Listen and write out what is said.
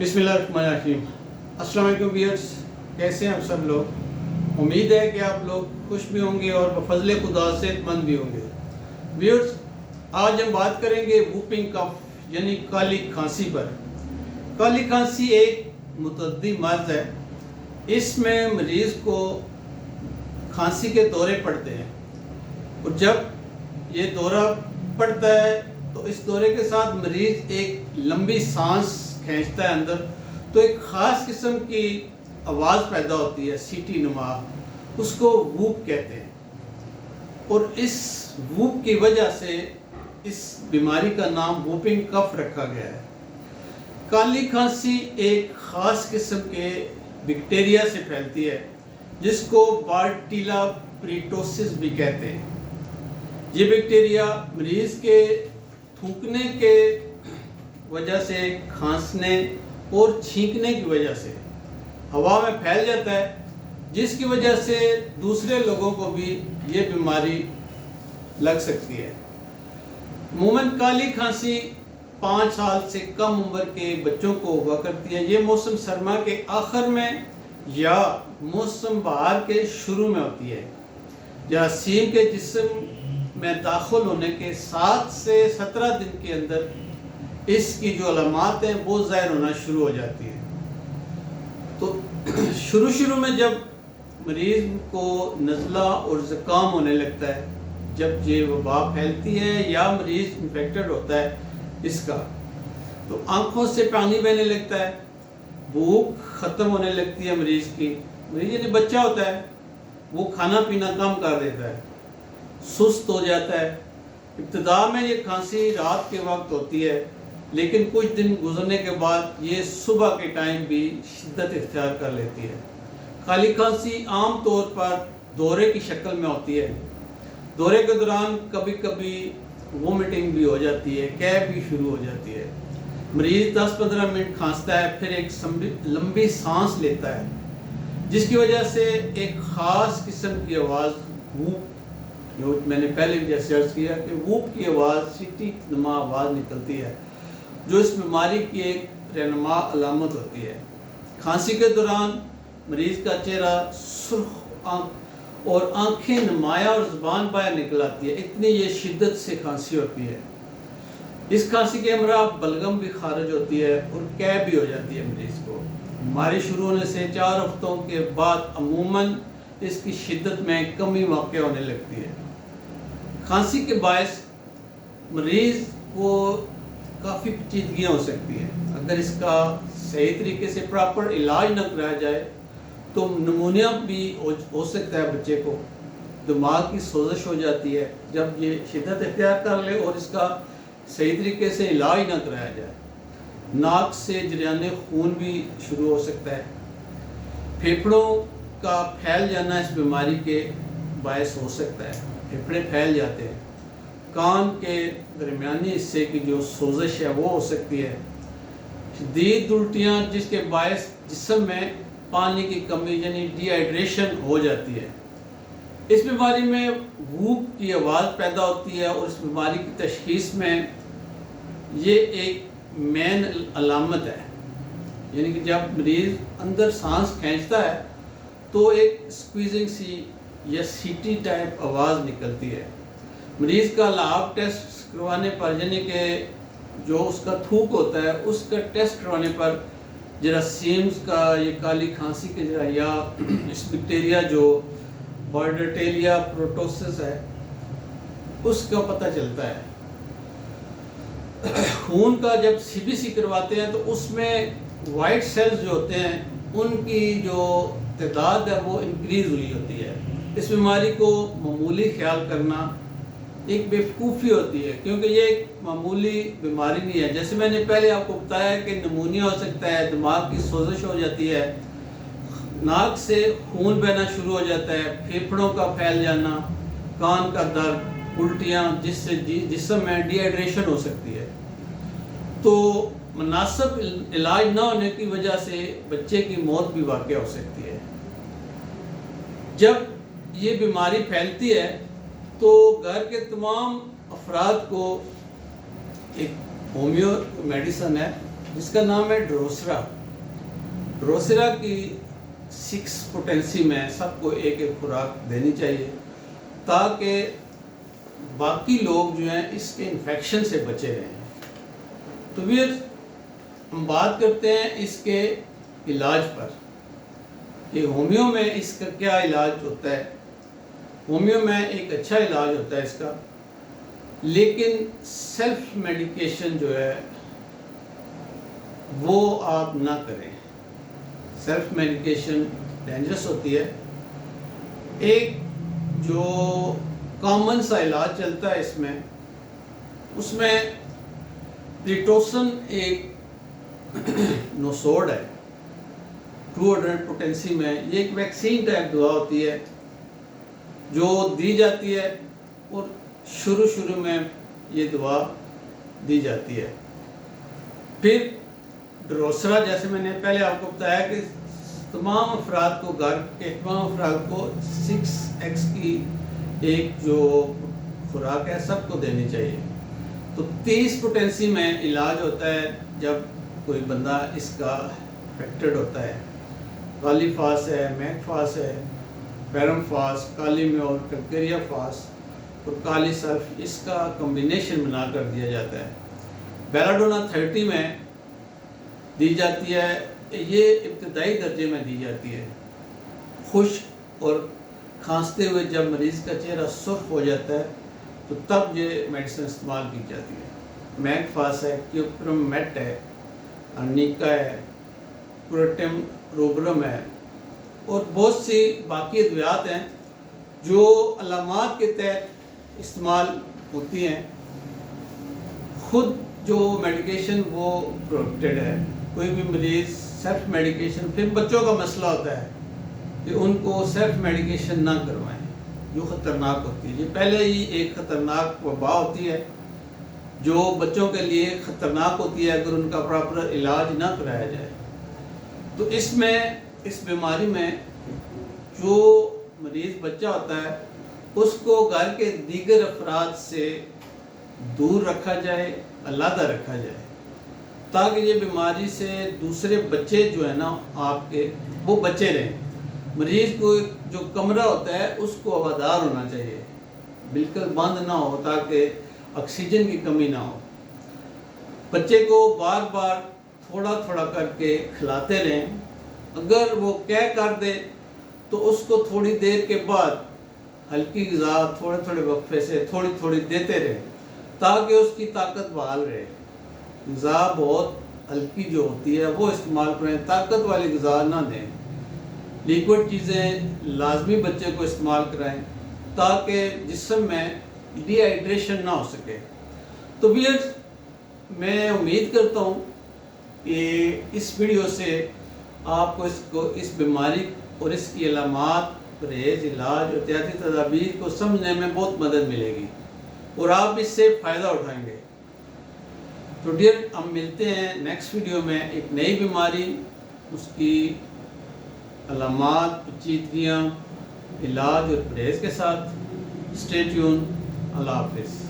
بسم اللہ الرحمن الرحیم۔ السلام علیکم ویئرس، کیسے ہیں آپ سب لوگ؟ امید ہے کہ آپ لوگ خوش بھی ہوں گے اور بفضل خدا صحت مند بھی ہوں گے۔ ویئرس، آج ہم بات کریں گے ووپنگ کف یعنی کالی کھانسی پر۔ کالی کھانسی ایک متعدی مرض ہے۔ اس میں مریض کو کھانسی کے دورے پڑتے ہیں، اور جب یہ دورہ پڑتا ہے تو اس دورے کے ساتھ مریض ایک لمبی سانس کھینچتا ہے اندر، تو ایک خاص قسم کی آواز پیدا ہوتی ہے، سیٹی نما، اس کو ووپ کہتے ہیں۔ اور اس ووپ کی وجہ سے اس بیماری کا نام ووپنگ کف رکھا گیا ہے۔ کالی کھانسی ایک خاص قسم کے بیکٹیریا سے پھیلتی ہے جس کو بارٹیلا پریٹوسس بھی کہتے ہیں۔ یہ بیکٹیریا مریض کے تھوکنے کے وجہ سے، کھانسنے اور چھینکنے کی وجہ سے ہوا میں پھیل جاتا ہے، جس کی وجہ سے دوسرے لوگوں کو بھی یہ بیماری لگ سکتی ہے۔ عموماً کالی کھانسی 5 سال سے کم عمر کے بچوں کو ہوا کرتی ہے۔ یہ موسم سرما کے آخر میں یا موسم بہار کے شروع میں ہوتی ہے۔ جراثیم کے جسم میں داخل ہونے کے 7 سے 17 دن کے اندر اس کی جو علامات ہیں وہ ظاہر ہونا شروع ہو جاتی ہیں۔ تو شروع میں جب مریض کو نزلہ اور زکام ہونے لگتا ہے، جب یہ وبا پھیلتی ہے یا مریض انفیکٹڈ ہوتا ہے اس کا، تو آنکھوں سے پانی بہنے لگتا ہے، بھوک ختم ہونے لگتی ہے مریض کی۔ مریض یعنی بچہ ہوتا ہے، وہ کھانا پینا کم کر دیتا ہے، سست ہو جاتا ہے۔ ابتدا میں یہ کھانسی رات کے وقت ہوتی ہے، لیکن کچھ دن گزرنے کے بعد یہ صبح کے ٹائم بھی شدت اختیار کر لیتی ہے۔ کالی کھانسی عام طور پر دورے کی شکل میں ہوتی ہے۔ دورے کے دوران کبھی کبھی وومٹنگ بھی ہو جاتی ہے، قے بھی شروع ہو جاتی ہے۔ مریض 10-15 منٹ کھانستا ہے، پھر ایک لمبی سانس لیتا ہے، جس کی وجہ سے ایک خاص قسم کی آواز ووپ، جو میں نے پہلے بھی جیسے عرض کیا کہ ووپ کی آواز، سیٹی نما آواز نکلتی ہے، جو اس بیماری کی ایک رہنما علامت ہوتی ہے۔ کھانسی کے دوران مریض کا چہرہ سرخ اور آنکھیں نمایاں اور زبان باہر نکل آتی ہے، اتنی یہ شدت سے کھانسی ہوتی ہے۔ اس کھانسی کے ہمراہ بلغم بھی خارج ہوتی ہے اور قے بھی ہو جاتی ہے مریض کو۔ بیماری شروع ہونے سے 4 ہفتوں کے بعد عموماً اس کی شدت میں کمی واقع ہونے لگتی ہے۔ کھانسی کے باعث مریض کو کافی پیچیدگیاں ہو سکتی ہیں۔ اگر اس کا صحیح طریقے سے پراپر علاج نہ کرایا جائے تو نمونیا بھی ہو سکتا ہے بچے کو، دماغ کی سوزش ہو جاتی ہے جب یہ شدت اختیار کر لے اور اس کا صحیح طریقے سے علاج نہ کرایا جائے۔ ناک سے جریان خون بھی شروع ہو سکتا ہے۔ پھیپھڑوں کا پھیل جانا اس بیماری کے باعث ہو سکتا ہے، پھیپھڑے پھیل جاتے ہیں۔ کان کے درمیانی حصے کی جو سوزش ہے وہ ہو سکتی ہے۔ شدید الٹیاں جس کے باعث جسم میں پانی کی کمی یعنی ڈی ہائیڈریشن ہو جاتی ہے۔ اس بیماری میں ووپ کی آواز پیدا ہوتی ہے، اور اس بیماری کی تشخیص میں یہ ایک مین علامت ہے، یعنی کہ جب مریض اندر سانس کھینچتا ہے تو ایک اسکویزنگ سی یا سیٹی ٹائپ آواز نکلتی ہے۔ مریض کا لعاب ٹیسٹ کروانے پر، یعنی کہ جو اس کا تھوک ہوتا ہے اس کا ٹیسٹ کروانے پر جراثیمز کا، یہ کالی کھانسی کے یا اس بیکٹیریا جو بارٹیلا پریٹوسس ہے اس کا پتہ چلتا ہے۔ خون کا جب سی بی سی کرواتے ہیں تو اس میں وائٹ سیلز جو ہوتے ہیں ان کی جو تعداد ہے وہ انکریز ہوئی ہوتی ہے۔ اس بیماری کو معمولی خیال کرنا ایک بیوقوفی ہوتی ہے، کیونکہ یہ ایک معمولی بیماری نہیں ہے۔ جیسے میں نے پہلے آپ کو بتایا کہ نمونیا ہو سکتا ہے، دماغ کی سوزش ہو جاتی ہے، ناک سے خون بہنا شروع ہو جاتا ہے، پھیپھڑوں کا پھیل جانا، کان کا درد، الٹیاں جس سے جسم میں ڈی ہائیڈریشن ہو سکتی ہے۔ تو مناسب علاج نہ ہونے کی وجہ سے بچے کی موت بھی واقع ہو سکتی ہے۔ جب یہ بیماری پھیلتی ہے تو گھر کے تمام افراد کو ایک ہومیو میڈیسن ہے جس کا نام ہے ڈروسرا۔ ڈروسرا کی 6 پوٹینسی میں سب کو ایک ایک خوراک دینی چاہیے تاکہ باقی لوگ جو ہیں اس کے انفیکشن سے بچے رہیں۔ تو پھر ہم بات کرتے ہیں اس کے علاج پر کہ ہومیو میں اس کا کیا علاج ہوتا ہے۔ ہومیو میں ایک اچھا علاج ہوتا ہے اس کا، لیکن سیلف میڈیکیشن جو ہے وہ آپ نہ کریں۔ سیلف میڈیکیشن ڈینجرس ہوتی ہے۔ ایک جو کامن سا علاج چلتا ہے اس میں پریٹوسن ایک نوسوڈ ہے 200 پوٹینسی میں۔ یہ ایک ویکسین ٹائپ دوا ہوتی ہے جو دی جاتی ہے اور شروع میں یہ دوا دی جاتی ہے۔ پھر ڈروسرا، جیسے میں نے پہلے آپ کو بتایا کہ تمام افراد کو گھر کے تمام افراد کو 6x کی ایک جو خوراک ہے سب کو دینی چاہیے۔ تو 30 پوٹینسی میں علاج ہوتا ہے جب کوئی بندہ اس کا افیکٹڈ ہوتا ہے۔ کالی فاس ہے، میک فاس ہے، پیرم فاس، کالی میور، کلکیریا فاس اور کالی سلف، اس کا کمبینیشن بنا کر دیا جاتا ہے۔ بیلاڈونا 30 میں دی جاتی ہے، یہ ابتدائی درجے میں دی جاتی ہے۔ خشک اور کھانستے ہوئے جب مریض کا چہرہ سرخ ہو جاتا ہے تو تب یہ میڈیسن استعمال کی جاتی ہے۔ میک فاس ہے، کیوپرم میٹ ہے، ارنیکا ہے، پروٹیم روبرم ہے اور بہت سی باقی ادویات ہیں جو علامات کے تحت استعمال ہوتی ہیں۔ خود جو میڈیکیشن وہ پروٹیکٹڈ ہے۔ کوئی بھی مریض سیلف میڈیکیشن، پھر بچوں کا مسئلہ ہوتا ہے کہ ان کو سیلف میڈیکیشن نہ کروائیں جو خطرناک ہوتی ہے۔ یہ پہلے ہی ایک خطرناک وبا ہوتی ہے جو بچوں کے لیے خطرناک ہوتی ہے اگر ان کا پراپر علاج نہ کرایا جائے۔ تو اس بیماری میں جو مریض بچہ ہوتا ہے اس کو گھر کے دیگر افراد سے دور رکھا جائے، علیحدہ رکھا جائے تاکہ یہ بیماری سے دوسرے بچے جو ہیں نا آپ کے وہ بچے رہیں۔ مریض کو جو کمرہ ہوتا ہے اس کو ہوادار ہونا چاہیے، بالکل بند نہ ہو تاکہ آکسیجن کی کمی نہ ہو۔ بچے کو بار بار تھوڑا کر کے کھلاتے رہیں۔ اگر وہ کر دے تو اس کو تھوڑی دیر کے بعد ہلکی غذا تھوڑے وقفے سے تھوڑی دیتے رہیں تاکہ اس کی طاقت بحال رہے۔ غذا بہت ہلکی جو ہوتی ہے وہ استعمال کریں، طاقت والی غذا نہ دیں۔ لیکوڈ چیزیں لازمی بچے کو استعمال کرائیں تاکہ جسم میں ڈی ہائیڈریشن نہ ہو سکے۔ تو ویئرز، میں امید کرتا ہوں کہ اس ویڈیو سے آپ کو اس بیماری اور اس کی علامات، پرہیز، علاج اور احتیاطی تدابیر کو سمجھنے میں بہت مدد ملے گی اور آپ اس سے فائدہ اٹھائیں گے۔ تو ڈیئر، ہم ملتے ہیں نیکسٹ ویڈیو میں ایک نئی بیماری، اس کی علامات، پیچیدگیاں، علاج اور پرہیز کے ساتھ۔ Stay tune. اللہ حافظ۔